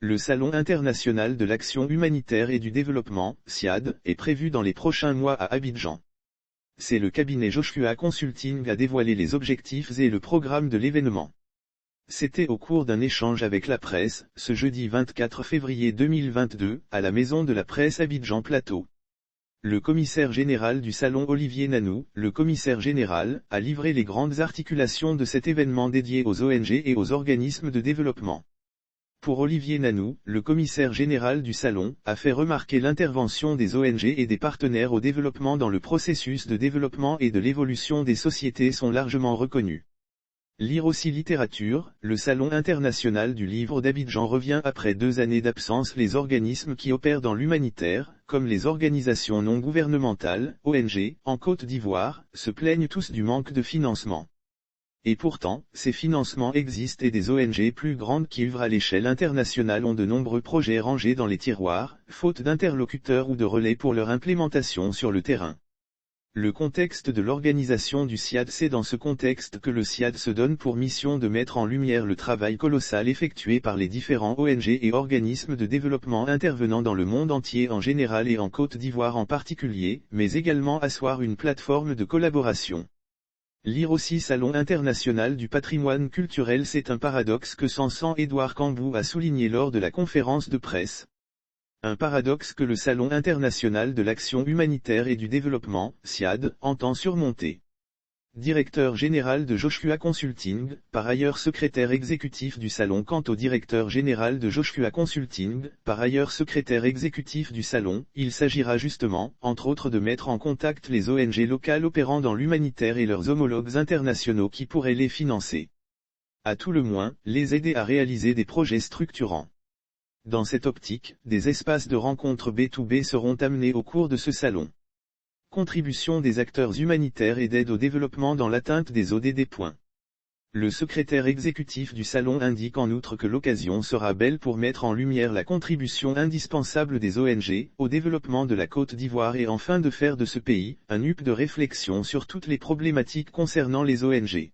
Le Salon international de l'action humanitaire et du développement, SIAD, est prévu dans les prochains mois à Abidjan. C'est le cabinet Joshua Consulting a dévoilé les objectifs et le programme de l'événement. C'était au cours d'un échange avec la presse, ce jeudi 24 février 2022, à la Maison de la Presse Abidjan Plateau. Le commissaire général du Salon Olivier Nanou, le commissaire général, a livré les grandes articulations de cet événement dédié aux ONG et aux organismes de développement. Pour Olivier Nanou, le commissaire général du Salon, a fait remarquer l'intervention des ONG et des partenaires au développement dans le processus de développement et de l'évolution des sociétés sont largement reconnus. Lire aussi littérature, le Salon international du livre d'Abidjan revient après 2 années d'absence. Les organismes qui opèrent dans l'humanitaire, comme les organisations non gouvernementales, ONG, en Côte d'Ivoire, se plaignent tous du manque de financement. Et pourtant, ces financements existent et des ONG plus grandes qui œuvrent à l'échelle internationale ont de nombreux projets rangés dans les tiroirs, faute d'interlocuteurs ou de relais pour leur implémentation sur le terrain. Le contexte de l'organisation du SIAD. C'est dans ce contexte que le SIAD se donne pour mission de mettre en lumière le travail colossal effectué par les différents ONG et organismes de développement intervenant dans le monde entier en général et en Côte d'Ivoire en particulier, mais également asseoir une plateforme de collaboration. Lire aussi Salon international du patrimoine culturel. C'est un paradoxe que Sansan-Édouard Cambou a souligné lors de la conférence de presse. Un paradoxe que le Salon international de l'action humanitaire et du développement, SIAD, entend surmonter. Directeur général de Joshua Consulting, par ailleurs secrétaire exécutif du Salon. Quant au directeur général de Joshua Consulting, par ailleurs secrétaire exécutif du Salon, il s'agira justement, entre autres de mettre en contact les ONG locales opérant dans l'humanitaire et leurs homologues internationaux qui pourraient les financer. À tout le moins, les aider à réaliser des projets structurants. Dans cette optique, des espaces de rencontres B2B seront amenés au cours de ce salon. Contribution des acteurs humanitaires et d'aide au développement dans l'atteinte des ODD. Le secrétaire exécutif du Salon indique en outre que l'occasion sera belle pour mettre en lumière la contribution indispensable des ONG au développement de la Côte d'Ivoire et enfin de faire de ce pays un hub de réflexion sur toutes les problématiques concernant les ONG.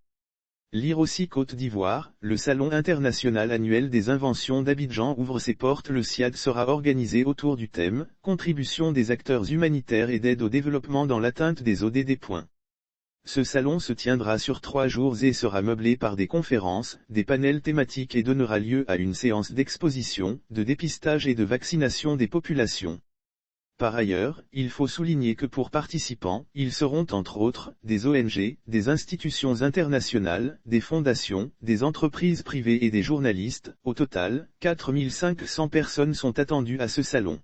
Lire aussi Côte d'Ivoire, le Salon international annuel des inventions d'Abidjan ouvre ses portes. Le SIAD sera organisé autour du thème « Contribution des acteurs humanitaires et d'aide au développement dans l'atteinte des ODD ». Ce salon se tiendra sur 3 jours et sera meublé par des conférences, des panels thématiques et donnera lieu à une séance d'exposition, de dépistage et de vaccination des populations. Par ailleurs, il faut souligner que pour participants, ils seront entre autres, des ONG, des institutions internationales, des fondations, des entreprises privées et des journalistes. Au total, 4500 personnes sont attendues à ce salon.